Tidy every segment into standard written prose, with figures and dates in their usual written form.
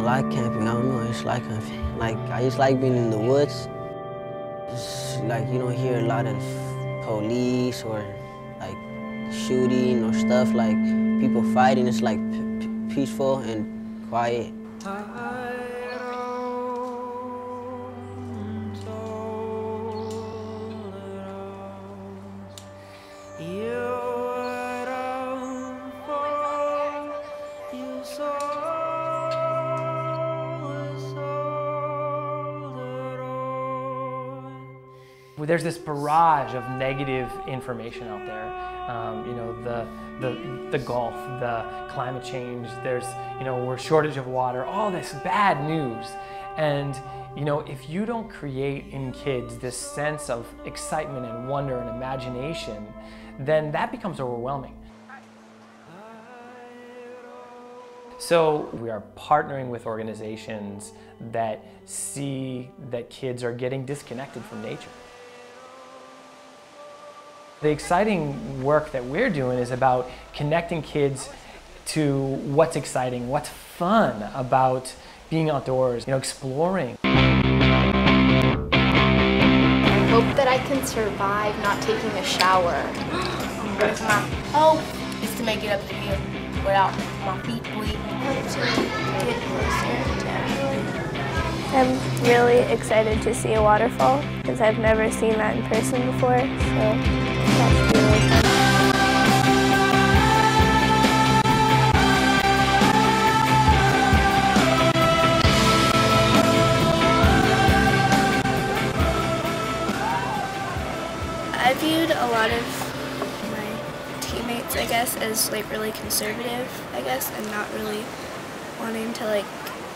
like camping. I don't know. It's like camping. Like I just like being in the woods. Just like you don't hear a lot of police or like shooting or stuff. Like people fighting. It's like peaceful and quiet. There's this barrage of negative information out there. You know, the Gulf, the climate change, there's, you know, we're shortage of water, all this bad news. And, you know, if you don't create in kids this sense of excitement and wonder and imagination, then that becomes overwhelming. So we are partnering with organizations that see that kids are getting disconnected from nature. The exciting work that we're doing is about connecting kids to what's exciting, what's fun about being outdoors, you know, exploring. I hope that I can survive not taking a shower. My hope is to make it up the hill without my feet bleeding. To get closer to everyone. I'm really excited to see a waterfall because I've never seen that in person before, so that's really fun. I viewed a lot of my teammates, I guess, as like really conservative, I guess, and not really wanting to like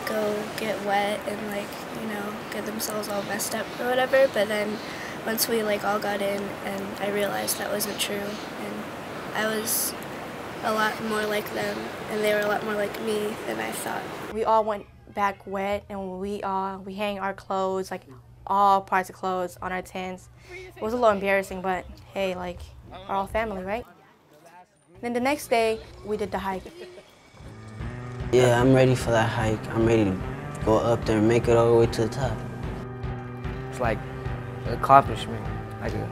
go get wet and like, you know, get themselves all messed up or whatever. But then once we like all got in and I realized that wasn't true, and I was a lot more like them and they were a lot more like me than I thought. We all went back wet and we hang our clothes, like all parts of clothes on our tents. It was a little embarrassing, but hey, like we're all family, right? Then the next day we did the hike. Yeah, I'm ready for that hike. I'm ready to go up there and make it all the way to the top. It's like an accomplishment,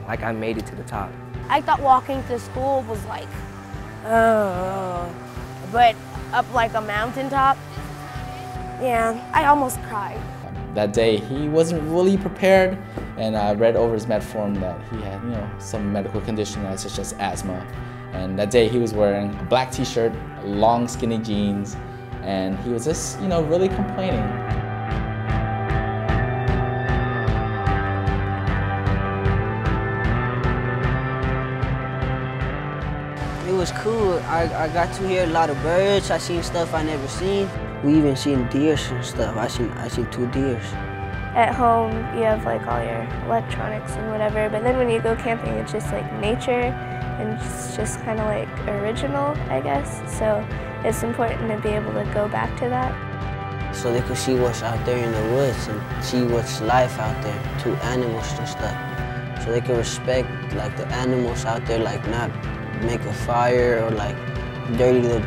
like I made it to the top. I thought walking to school was like, but up like a mountaintop, yeah, I almost cried. That day, he wasn't really prepared, and I read over his med form that he had, you know, some medical condition such as asthma. And that day, he was wearing a black t-shirt, long skinny jeans, and he was just, you know, really complaining. It was cool. I got to hear a lot of birds. I seen stuff I never seen. We even seen deers and stuff. I seen 2 deers. At home, you have like all your electronics and whatever, but then when you go camping, it's just like nature, and it's just kind of like original, I guess. So it's important to be able to go back to that. So they could see what's out there in the woods and see what's life out there, to animals and stuff. So they could respect like the animals out there, like not make a fire or like dirty the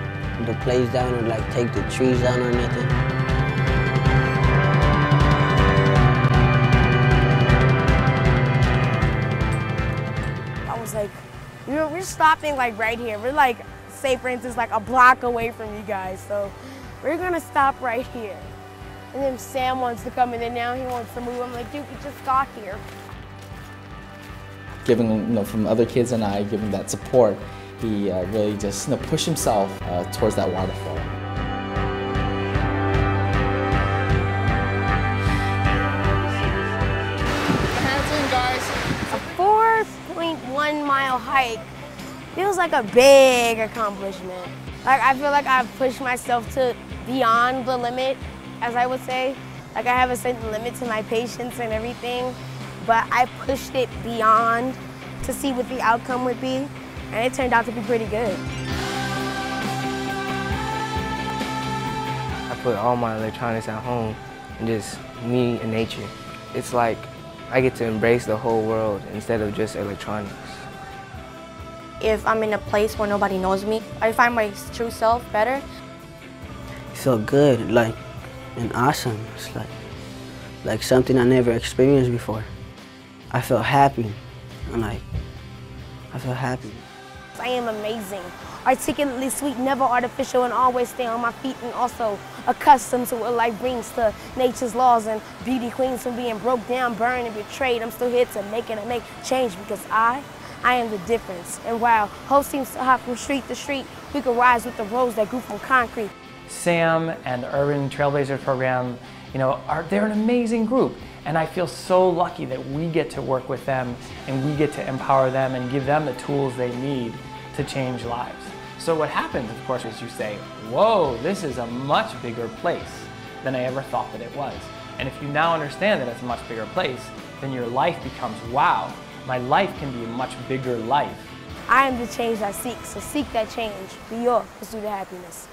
place down or like take the trees down or nothing. I was like, we're stopping like right here. We're like, say for instance, like a block away from you guys. So we're gonna stop right here. And then Sam wants to come in and now he wants to move. I'm like, dude, we just got here. Giving, you know, from other kids and I, giving that support, he really just, you know, pushed himself towards that waterfall. A 4.1-mile hike feels like a big accomplishment. Like I feel like I've pushed myself to beyond the limit, as I would say. Like I have a certain limit to my patience and everything, but I pushed it beyond to see what the outcome would be, and it turned out to be pretty good. I put all my electronics at home and just me and nature. It's like I get to embrace the whole world instead of just electronics. If I'm in a place where nobody knows me, I find my true self better. It felt good. Like and awesome. It's like something I never experienced before. I felt happy. I felt happy. I am amazing, articulately sweet, never artificial, and always stay on my feet, and also accustomed to what life brings to nature's laws and beauty queens from being broke down, burned, and betrayed. I'm still here to make change because I am the difference. And while hope seems to hop from street to street, we can rise with the rose that grew from concrete. Sam and the Urban Trailblazers program, they're an amazing group. And I feel so lucky that we get to work with them and we get to empower them and give them the tools they need to change lives. So what happens, of course, is you say, whoa, this is a much bigger place than I ever thought that it was. And if you now understand that it's a much bigger place, then your life becomes, wow, my life can be a much bigger life. I am the change I seek, so seek that change. Be your pursuit of happiness.